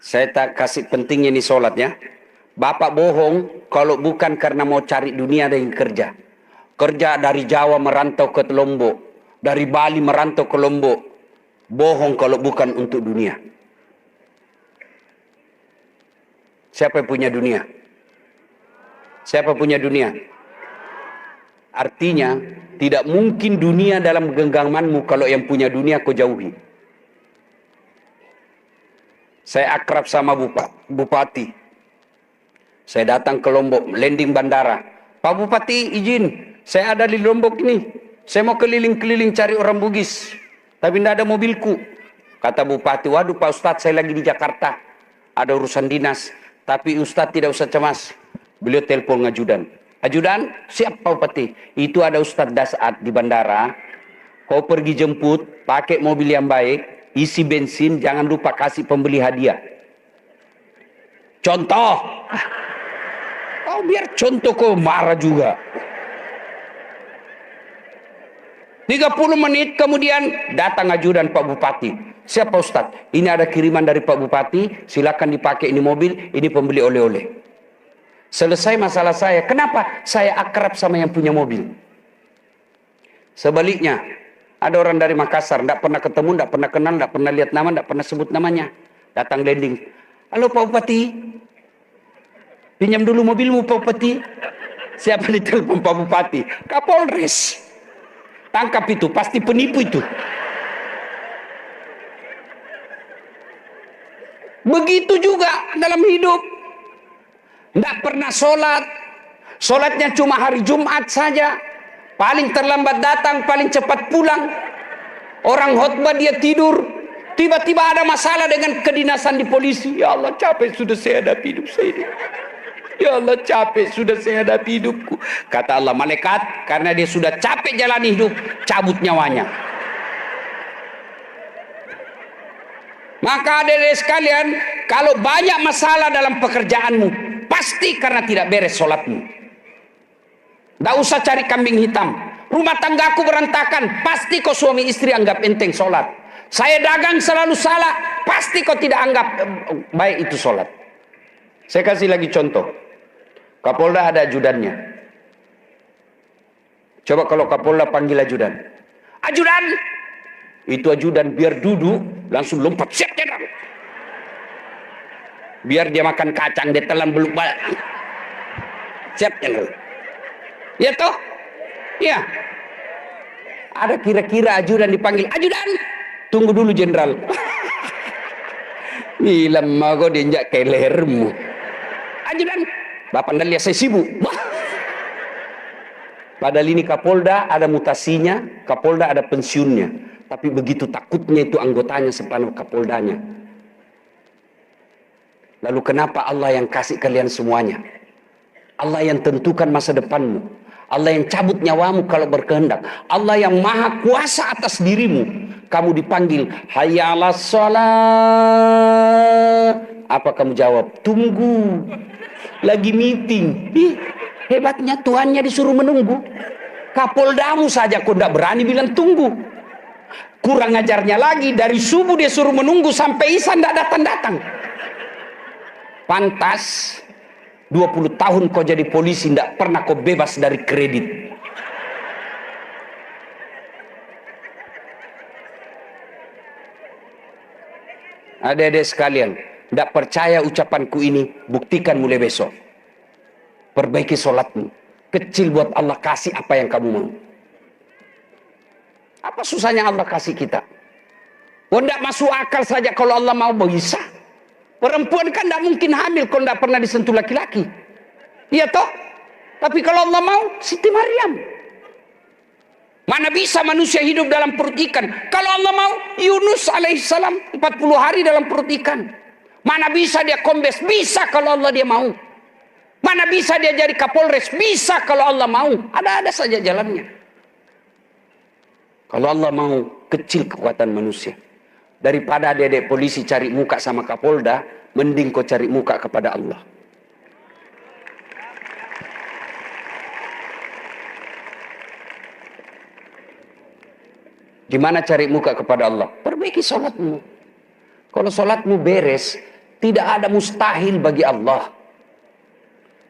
Saya tak kasih pentingnya ini sholatnya. Bapak bohong kalau bukan karena mau cari dunia dan kerja. Kerja dari Jawa merantau ke Lombok. Dari Bali merantau ke Lombok. Bohong kalau bukan untuk dunia. Siapa yang punya dunia? Siapa punya dunia? Artinya, tidak mungkin dunia dalam genggamanmu kalau yang punya dunia kau jauhi. Saya akrab sama Bupati. Saya datang ke Lombok, landing bandara. Pak Bupati izin, saya ada di Lombok ini. Saya mau keliling-keliling cari orang Bugis. Tapi tidak ada mobilku. Kata Bupati, waduh Pak Ustadz saya lagi di Jakarta. Ada urusan dinas. Tapi Ustadz tidak usah cemas. Beliau telepon ajudan. Ajudan, siap Pak Bupati. Itu ada Ustadz Dasat di bandara. Kau pergi jemput, pakai mobil yang baik, isi bensin, jangan lupa kasih pembeli hadiah. Contoh. Kau biar contoh kau marah juga. 30 menit kemudian datang ajudan Pak Bupati. Siapa Ustadz? Ini ada kiriman dari Pak Bupati, silakan dipakai ini mobil, ini pembeli oleh-oleh. Selesai masalah saya. Kenapa? Saya akrab sama yang punya mobil. Sebaliknya, ada orang dari Makassar, tidak pernah ketemu, tidak pernah kenal, tidak pernah lihat nama, tidak pernah sebut namanya. Datang landing. Halo Pak Bupati, pinjam dulu mobilmu Pak Bupati. Siapa ditelepon Pak Bupati? Kapolres. Tangkap itu, pasti penipu itu. Begitu juga dalam hidup. Tidak pernah sholat. Sholatnya cuma hari Jumat saja. Paling terlambat datang, paling cepat pulang. Orang khotbah dia tidur. Tiba-tiba ada masalah dengan kedinasan di polisi. Ya Allah, capek sudah saya hadapi hidup saya ini. Ya Allah, capek sudah saya hadapi hidupku. Kata Allah, malaikat, karena dia sudah capek jalani hidup, cabut nyawanya. Maka adik-adik sekalian, kalau banyak masalah dalam pekerjaanmu, pasti karena tidak beres sholatmu. Tidak usah cari kambing hitam. Rumah tanggaku berantakan, pasti kau suami istri anggap enteng sholat. Saya dagang selalu salah, pasti kau tidak anggap baik itu sholat. Saya kasih lagi contoh. Kapolda ada ajudannya. Coba kalau Kapolda panggil ajudan. Ajudan! Itu ajudan biar duduk, langsung lompat. Siap, jenderal. Biar dia makan kacang, dia telan beluk balik. Siap, jenderal. Ya toh? Ya. Ada kira-kira ajudan dipanggil. Ajudan! Tunggu dulu, jenderal. Gila, mago diinjak ke lehermu. Ajudan! Bapak anda lihat saya sibuk. Padahal ini Kapolda ada mutasinya, Kapolda ada pensiunnya. Tapi begitu takutnya itu anggotanya sepanjang Kapoldanya. Lalu kenapa Allah yang kasih kalian semuanya? Allah yang tentukan masa depanmu. Allah yang cabut nyawamu kalau berkehendak. Allah yang maha kuasa atas dirimu. Kamu dipanggil, hayya 'alas shalah. Apa kamu jawab? Tunggu. Lagi meeting. Ih, hebatnya Tuhannya disuruh menunggu. Kapoldamu saja kau tidak berani bilang tunggu. Kurang ajarnya lagi, dari subuh dia suruh menunggu sampai isya tidak datang-datang. Pantas 20 tahun kau jadi polisi tidak pernah kau bebas dari kredit. Adik-adik sekalian, tidak percaya ucapanku ini, buktikan mulai besok. Perbaiki sholatmu. Kecil buat Allah, kasih apa yang kamu mau. Apa susahnya Allah kasih kita? Oh, tidak masuk akal saja kalau Allah mau bisa. Perempuan kan tidak mungkin hamil kalau tidak pernah disentuh laki-laki. Iya toh? Tapi kalau Allah mau, Siti Maryam. Mana bisa manusia hidup dalam perut ikan? Kalau Allah mau, Yunus alaihissalam 40 hari dalam perut ikan. Mana bisa dia kombes? Bisa kalau Allah dia mau. Mana bisa dia jadi Kapolres? Bisa kalau Allah mau. Ada-ada saja jalannya. Kalau Allah mau, kecil kekuatan manusia. Daripada adik-adik polisi cari muka sama Kapolda, mending kau cari muka kepada Allah. Gimana cari muka kepada Allah? Perbaiki sholatmu. Kalau sholatmu beres, tidak ada mustahil bagi Allah.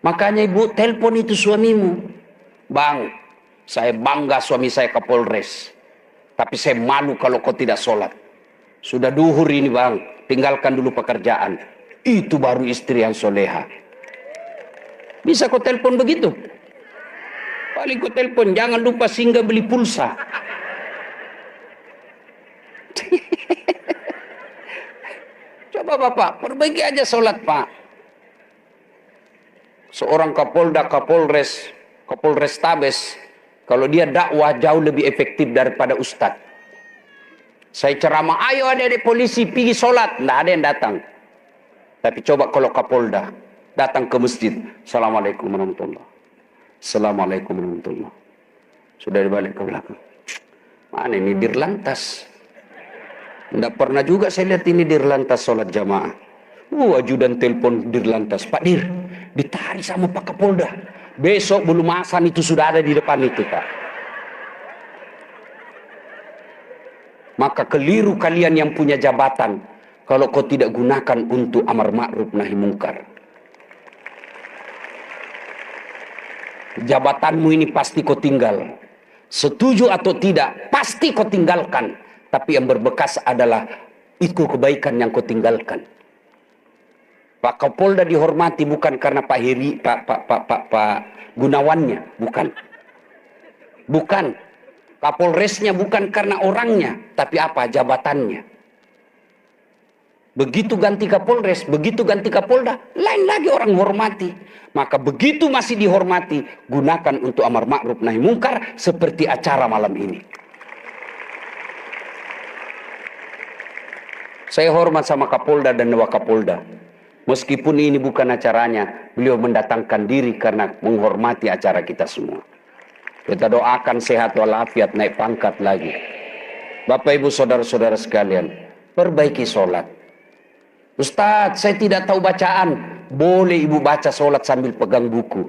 Makanya ibu telepon itu suamimu. Bang, saya bangga suami saya Kapolres. Tapi saya malu kalau kau tidak sholat. Sudah duhur ini bang, tinggalkan dulu pekerjaan. Itu baru istri yang soleha. Bisa kau telepon begitu? Paling kau telepon, jangan lupa singgah beli pulsa. Coba bapak, perbaiki aja sholat pak. Seorang Kapolda, Kapolres, Kapolres Tabes, kalau dia dakwah jauh lebih efektif daripada ustadz. Saya ceramah, ayo adik-adik polisi pergi sholat, tidak ada yang datang. Tapi coba kalau Kapolda datang ke masjid, Assalamualaikum warahmatullahi wabarakatuh. Assalamualaikum warahmatullahi wabarakatuh. Sudah dibalik ke belakang. Mana ini dirlantas? Tidak pernah juga saya lihat ini dirlantas sholat jamaah. Ajudan telepon dirlantas, Pak Dir, ditarik sama Pak Kapolda. Besok belum asan itu sudah ada di depan itu Pak. Maka keliru kalian yang punya jabatan kalau kau tidak gunakan untuk amar ma'ruf nahi mungkar. Jabatanmu ini pasti kau tinggal. Setuju atau tidak, pasti kau tinggalkan. Tapi yang berbekas adalah itu kebaikan yang kau tinggalkan. Pak Kapolda dihormati bukan karena Pak Gunawannya, bukan. Bukan. Kapolresnya bukan karena orangnya, tapi apa? Jabatannya. Begitu ganti Kapolres, begitu ganti Kapolda, lain lagi orang hormati. Maka begitu masih dihormati, gunakan untuk amar ma'ruf nahi mungkar seperti acara malam ini. Saya hormat sama Kapolda dan Wakapolda. Meskipun ini bukan acaranya, beliau mendatangkan diri karena menghormati acara kita semua. Kita doakan sehat walafiat, naik pangkat lagi. Bapak ibu saudara-saudara sekalian, perbaiki sholat. Ustadz, saya tidak tahu bacaan. Boleh ibu baca sholat sambil pegang buku.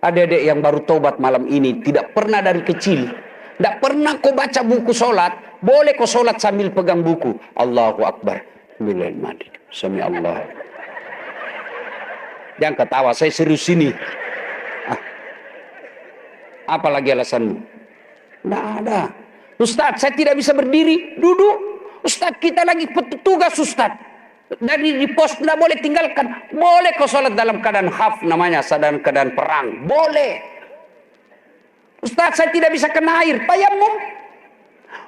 Adik-adik yang baru tobat malam ini, tidak pernah dari kecil, tidak pernah kau baca buku sholat, boleh kau sholat sambil pegang buku. Allahu Akbar. Sami Allah. Jangan ketawa, saya serius ini. Apalagi alasanmu? Tidak ada. Ustadz, saya tidak bisa berdiri, duduk. Ustadz, kita lagi petugas Ustadz. Dari di pos tidak boleh tinggalkan. Boleh kau sholat dalam keadaan khaf, namanya dalam keadaan perang. Boleh. Ustadz, saya tidak bisa kena air, tayamum.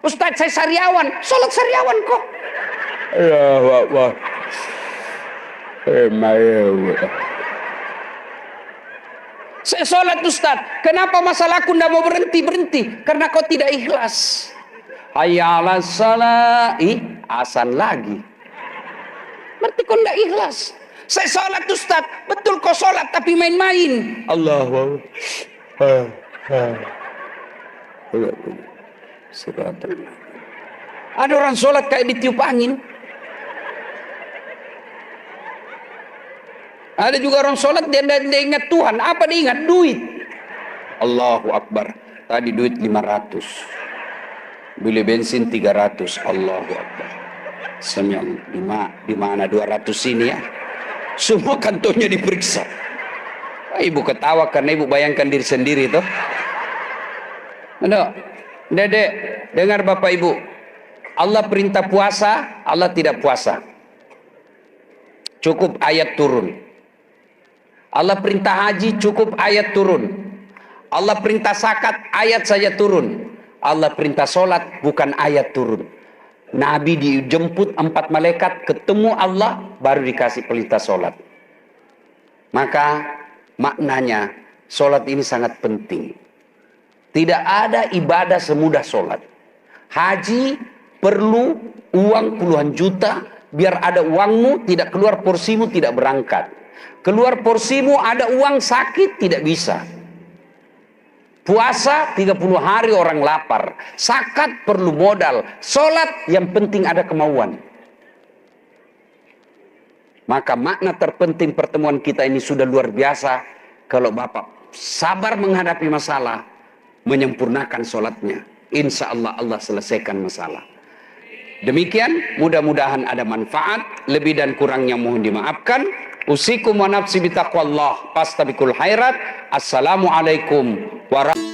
Ustadz, saya sariawan, sholat sariawan kok. Allahu Akbar. Saya sholat Ustadz, kenapa masalahku tidak mau berhenti? Karena kau tidak ikhlas. Hayya 'alas shalah, asan lagi. Berarti kau tidak ikhlas. Saya sholat Ustadz, betul kau sholat tapi main-main. Allahu Akbar. Ada orang sholat kayak ditiup angin. Ada juga orang sholat dia ingat Tuhan. Apa dia ingat? Duit. Allahu Akbar. Tadi duit 500. Beli bensin 300. Allahu Akbar. Senyum. Di mana 200 ini ya? Semua kantongnya diperiksa. Ibu ketawa karena ibu bayangkan diri sendiri toh. Aduh, Dedek, dengar Bapak Ibu. Allah perintah puasa, Allah tidak puasa. Cukup ayat turun. Allah perintah haji, cukup ayat turun. Allah perintah zakat, ayat saja turun. Allah perintah sholat, bukan ayat turun. Nabi dijemput 4 malaikat, ketemu Allah, baru dikasih perintah sholat. Maka maknanya sholat ini sangat penting. Tidak ada ibadah semudah sholat. Haji perlu uang puluhan juta, biar ada uangmu, tidak keluar porsimu, tidak berangkat. Keluar porsimu, ada uang sakit, tidak bisa. Puasa 30 hari orang lapar. Zakat perlu modal. Sholat yang penting ada kemauan. Maka makna terpenting pertemuan kita ini sudah luar biasa. Kalau Bapak sabar menghadapi masalah, menyempurnakan sholatnya, insya Allah Allah selesaikan masalah. Demikian, mudah-mudahan ada manfaat. Lebih dan kurangnya mohon dimaafkan. Usikum wa nafsi bitaqwallah. Fastabiqul khairat. Assalamualaikum warahmatullahi wabarakatuh.